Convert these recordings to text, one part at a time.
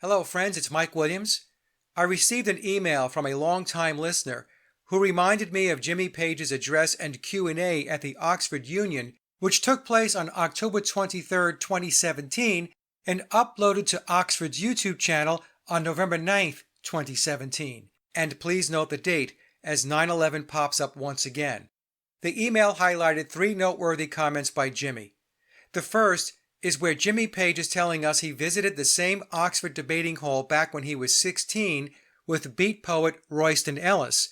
Hello, friends. It's Mike Williams. I received an email from a longtime listener who reminded me of Jimmy Page's address and Q&A at the Oxford Union, which took place on October 23, 2017, and uploaded to Oxford's YouTube channel on November 9th, 2017. And please note the date, as 9/11 pops up once again. The email highlighted three noteworthy comments by Jimmy. The first is where Jimmy Page is telling us he visited the same Oxford debating hall back when he was 16 with beat poet Royston Ellis,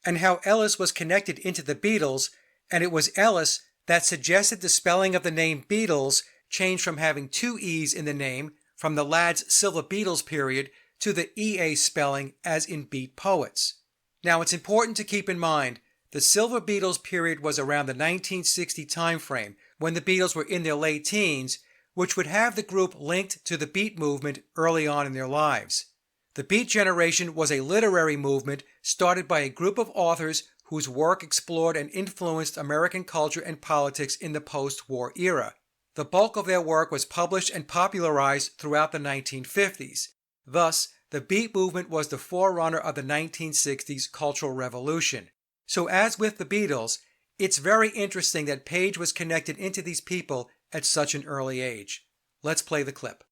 and how Ellis was connected into the Beatles, and it was Ellis that suggested the spelling of the name Beatles change from having two E's in the name from the lad's Silver Beatles period to the EA spelling as in Beat Poets. Now it's important to keep in mind the Silver Beatles period was around the 1960 timeframe when the Beatles were in their late teens, which would have the group linked to the Beat movement early on in their lives. The Beat generation was a literary movement started by a group of authors whose work explored and influenced American culture and politics in the post-war era. The bulk of their work was published and popularized throughout the 1950s. Thus, the Beat movement was the forerunner of the 1960s Cultural Revolution. So as with the Beatles, it's very interesting that Page was connected into these people at such an early age. Let's play the clip.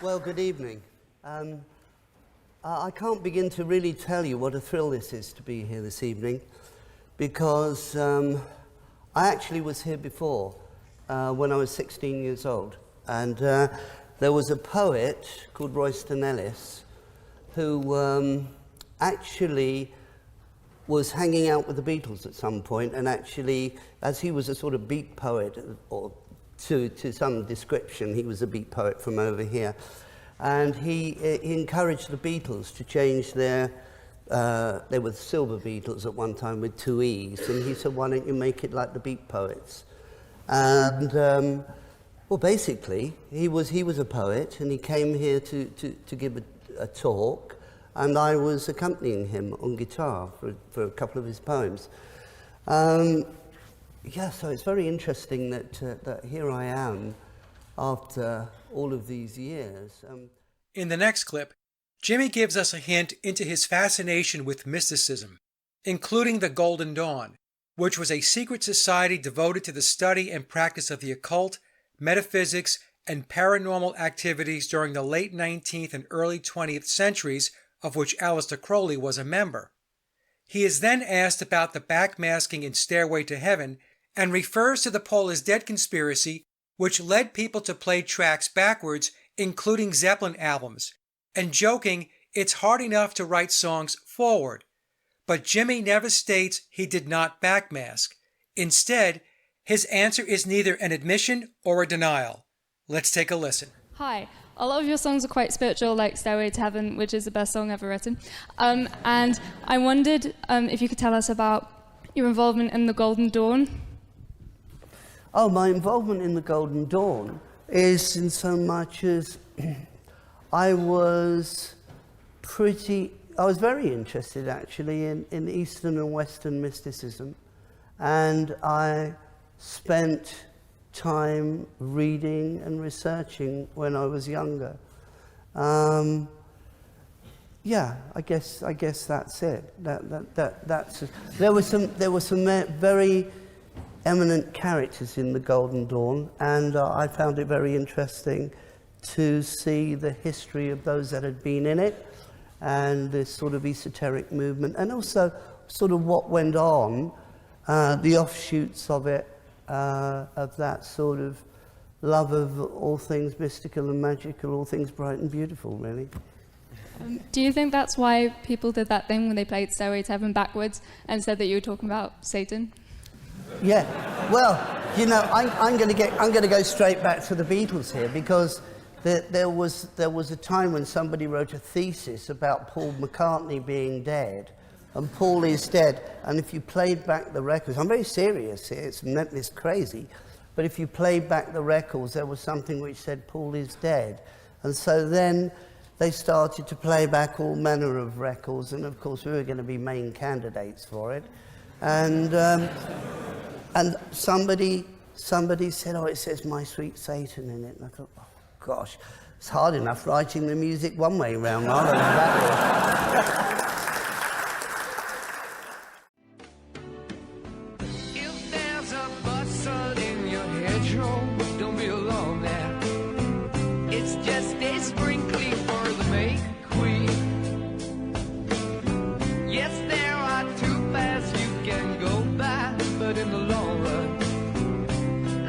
Well, good evening. I can't begin to really tell you what a thrill this is to be here this evening, because I actually was here before when I was 16 years old, and there was a poet called Royston Ellis who actually was hanging out with the Beatles at some point, and actually, as he was a sort of beat poet, or to some description, he was a beat poet from over here, and he encouraged the Beatles to change their, they were Silver Beatles at one time with two E's, and he said, why don't you make it like the Beat Poets? And, well, basically, he was a poet, and he came here to give a talk, and I was accompanying him on guitar for a couple of his poems. Yeah, so it's very interesting that here I am after all of these years. In the next clip, Jimmy gives us a hint into his fascination with mysticism, including the Golden Dawn, which was a secret society devoted to the study and practice of the occult, metaphysics, and paranormal activities during the late 19th and early 20th centuries, of which Aleister Crowley was a member. He is then asked about the backmasking in Stairway to Heaven and refers to the Paul is Dead conspiracy, which led people to play tracks backwards, including Zeppelin albums, and joking it's hard enough to write songs forward. But Jimmy never states he did not backmask. Instead, his answer is neither an admission or a denial. Let's take a listen. Hi. A lot of your songs are quite spiritual, like Stairway to Heaven, which is the best song ever written. And I wondered if you could tell us about your involvement in the Golden Dawn. Oh, my involvement in the Golden Dawn is in so much as I was very interested actually in Eastern and Western mysticism, and I spent time reading and researching when I was younger. Yeah, I guess that's it. That's there were some very eminent characters in the Golden Dawn, and I found it very interesting to see the history of those that had been in it, and this sort of esoteric movement, and also sort of what went on, the offshoots of it. Of that sort of love of all things mystical and magical, all things bright and beautiful, really. Do you think that's why people did that thing when they played Stairway to Heaven backwards and said that you were talking about Satan? Yeah, well, you know, I'm going to go straight back to the Beatles here, because there was a time when somebody wrote a thesis about Paul McCartney being dead. And Paul is dead, and if you played back the records, I'm very serious here, it's crazy, but if you played back the records, there was something which said Paul is dead. And so then they started to play back all manner of records, and of course we were going to be main candidates for it. And somebody said, oh, it says My Sweet Satan in it, and I thought, oh gosh. It's hard enough writing the music one way round, rather than that way. If there's a bustle in your hedgerow, don't be alone there. It's just a sprinkling for the May Queen. Yes, there are two paths you can go by, but in the long run,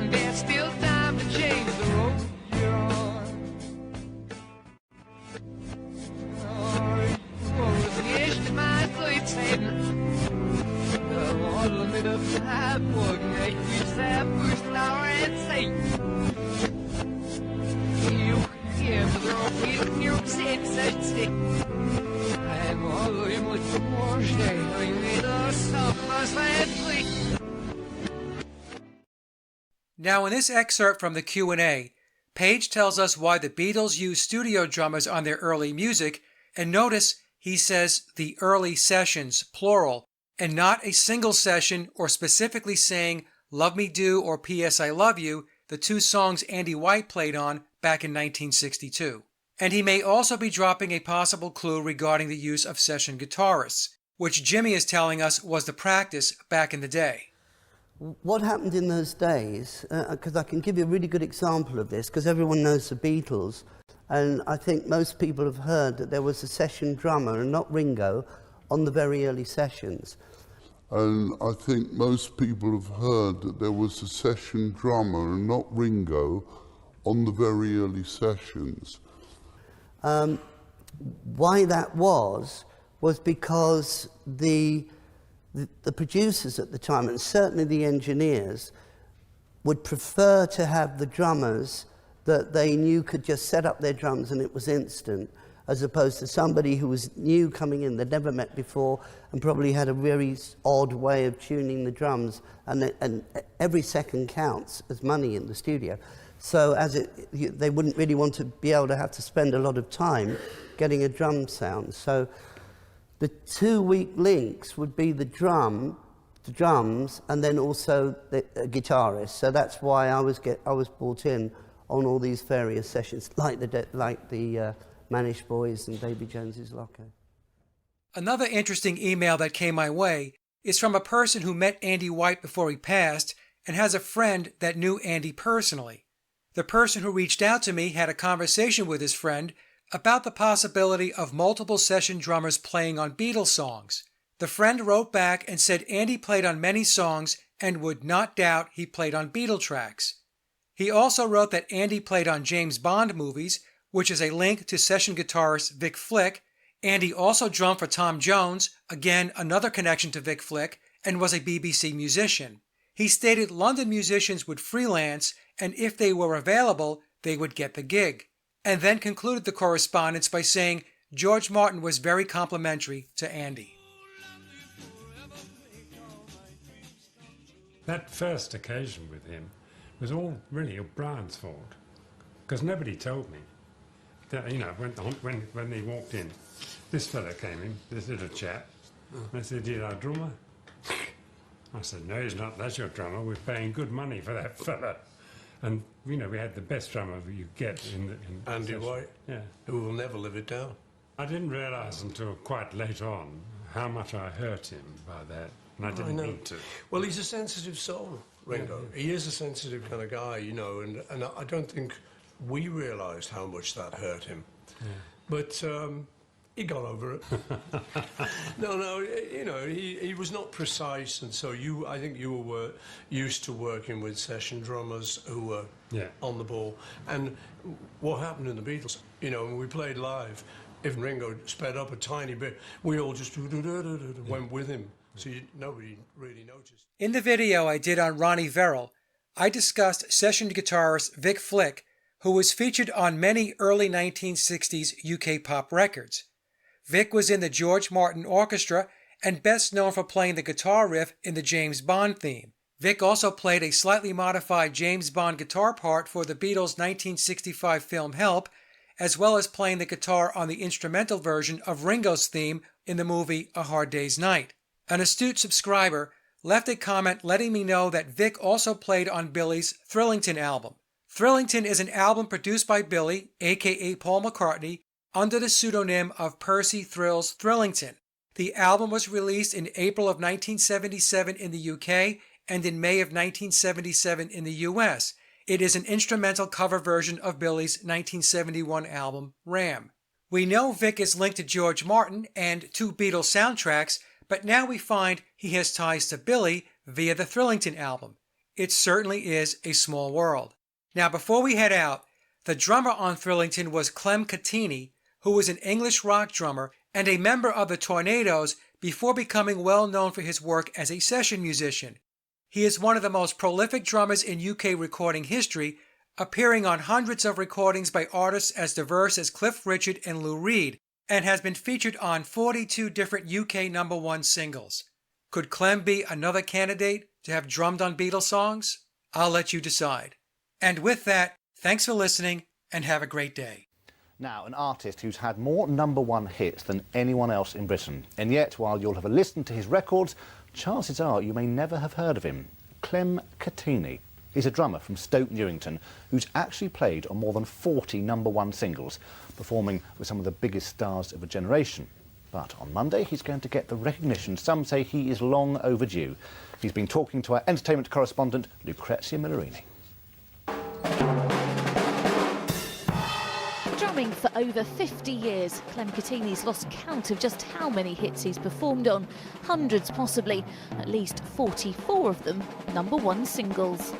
there's still time to change the road you're on. Now, in this excerpt from the Q&A, Page tells us why the Beatles used studio drummers on their early music, and notice he says the early sessions, plural, and not a single session or specifically saying Love Me Do or P.S. I Love You, the two songs Andy White played on back in 1962. And he may also be dropping a possible clue regarding the use of session guitarists, which Jimmy is telling us was the practice back in the day. What happened in those days, because I can give you a really good example of this, because everyone knows the Beatles, and I think most people have heard that there was a session drummer, and not Ringo, on the very early sessions. And I think most people have heard that there was a session drummer, and not Ringo, on the very early sessions. Why that was because the producers at the time, and certainly the engineers, would prefer to have the drummers that they knew could just set up their drums and it was instant, as opposed to somebody who was new coming in, they'd never met before, and probably had a very odd way of tuning the drums, and every second counts as money in the studio. So they wouldn't really want to be able to have to spend a lot of time getting a drum sound. So the 2 weak links would be the drums, and then also the guitarist. So that's why I was brought in on all these various sessions, like the Manish Boys and Davy Jones's Locker. Another interesting email that came my way is from a person who met Andy White before he passed and has a friend that knew Andy personally. The person who reached out to me had a conversation with his friend about the possibility of multiple session drummers playing on Beatles songs. The friend wrote back and said Andy played on many songs and would not doubt he played on Beatle tracks. He also wrote that Andy played on James Bond movies, which is a link to session guitarist Vic Flick. Andy also drummed for Tom Jones, again another connection to Vic Flick, and was a BBC musician. He stated London musicians would freelance, and if they were available, they would get the gig, and then concluded the correspondence by saying George Martin was very complimentary to Andy. That first occasion with him was all really Brian's fault, because nobody told me. That, you know, when they walked in, this fella came in, this little chap, and they said, "You're our drummer?" I said, "No, he's not. That's your drummer. We're paying good money for that fella." And, you know, we had the best drummer you get in Andy White, yeah, who will never live it down. I didn't realise until quite late on how much I hurt him by that, and I didn't mean to. Well, he's a sensitive soul, Ringo. Yeah. He is a sensitive kind of guy, you know, and I don't think we realised how much that hurt him. Yeah. But he got over it. No, you know, he was not precise, and so I think you were used to working with session drummers who were on the ball. And what happened in the Beatles, you know, when we played live, if Ringo sped up a tiny bit, we all just went with him. So nobody really noticed. In the video I did on Ronnie Verrill, I discussed session guitarist Vic Flick, who was featured on many early 1960s UK pop records. Vic was in the George Martin Orchestra and best known for playing the guitar riff in the James Bond theme. Vic also played a slightly modified James Bond guitar part for the Beatles' 1965 film Help, as well as playing the guitar on the instrumental version of Ringo's theme in the movie A Hard Day's Night. An astute subscriber left a comment letting me know that Vic also played on Billy's Thrillington album. Thrillington is an album produced by Billy, aka Paul McCartney, under the pseudonym of Percy Thrills Thrillington. The album was released in April of 1977 in the UK and in May of 1977 in the US. It is an instrumental cover version of Billy's 1971 album, Ram. We know Vic is linked to George Martin and 2 Beatles soundtracks, but now we find he has ties to Billy via the Thrillington album. It certainly is a small world. Now, before we head out, the drummer on Thrillington was Clem Catina, who was an English rock drummer and a member of the Tornadoes before becoming well known for his work as a session musician. He is one of the most prolific drummers in UK recording history, appearing on hundreds of recordings by artists as diverse as Cliff Richard and Lou Reed, and has been featured on 42 different UK #1 singles. Could Clem be another candidate to have drummed on Beatles songs? I'll let you decide. And with that, thanks for listening and have a great day. Now, an artist who's had more #1 hits than anyone else in Britain. And yet, while you'll have listened to his records, chances are you may never have heard of him. Clem Catina. He's a drummer from Stoke Newington who's actually played on more than 40 #1 singles, performing with some of the biggest stars of a generation. But on Monday, he's going to get the recognition some say he is long overdue. He's been talking to our entertainment correspondent, Lucrezia Millerini. Drumming for over 50 years, Clem Catina's lost count of just how many hits he's performed on. Hundreds possibly, at least 44 of them #1 singles.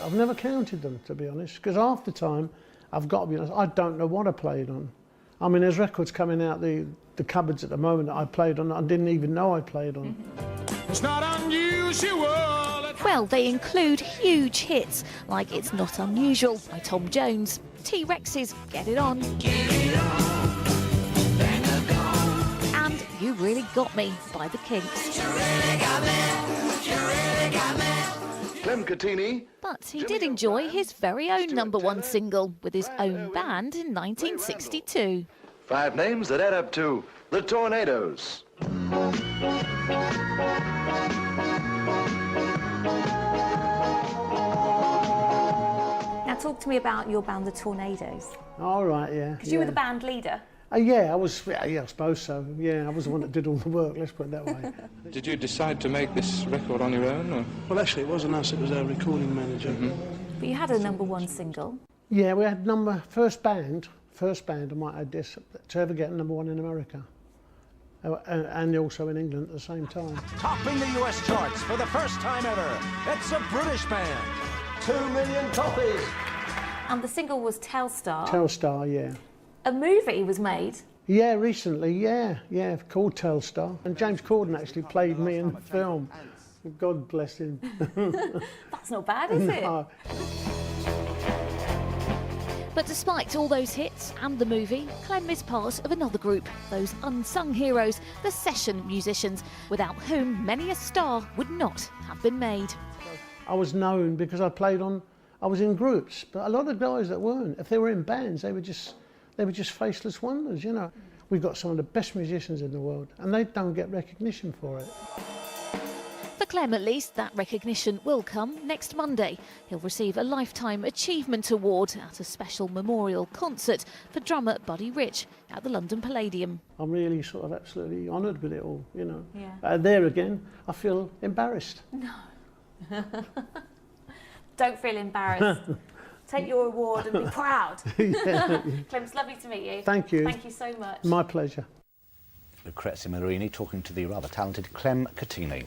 I've never counted them, to be honest, because half the time, I've got to be honest, I don't know what I played on. I mean, there's records coming out the cupboards at the moment that I played on that I didn't even know I played on. It's not unusual. Well, they include huge hits like It's Not Unusual by Tom Jones, T-Rex's Get It On, and You Really Got Me by The Kinks. Clem Catina. But he did enjoy his very own #1 single with his own band in 1962. 5 names that add up to the Tornadoes. Now talk to me about your band, the Tornadoes. All right, yeah. Because you were the band leader. Yeah, I suppose so. Yeah, I was the one that did all the work, let's put it that way. Did you decide to make this record on your own? Or? Well, actually, it wasn't us, it was our recording manager. But you had a #1 single. Yeah, we had first band, I might add this, to ever get #1 in America. And also in England at the same time. Topping the US charts for the first time ever. It's a British band. 2 million copies. And the single was Telstar. Telstar, yeah. A movie was made. Yeah, recently, yeah, called Telstar. And James Corden actually played me in the film. God bless him. That's not bad, is it? No. But despite all those hits and the movie, Clem is part of another group, those unsung heroes, the session musicians, without whom many a star would not have been made. I was known because I was in groups, but a lot of guys that weren't, if they were in bands, they were just faceless wonders, you know. We've got some of the best musicians in the world, and they don't get recognition for it. For Clem, at least, that recognition will come next Monday. He'll receive a Lifetime Achievement Award at a special memorial concert for drummer Buddy Rich at the London Palladium. I'm really sort of absolutely honoured with it all, you know. Yeah. There again, I feel embarrassed. No. Don't feel embarrassed. Take your award and be proud. Clem, it's lovely to meet you. Thank you. Thank you so much. My pleasure. Lucrezia Millerini talking to the rather talented Clem Catina.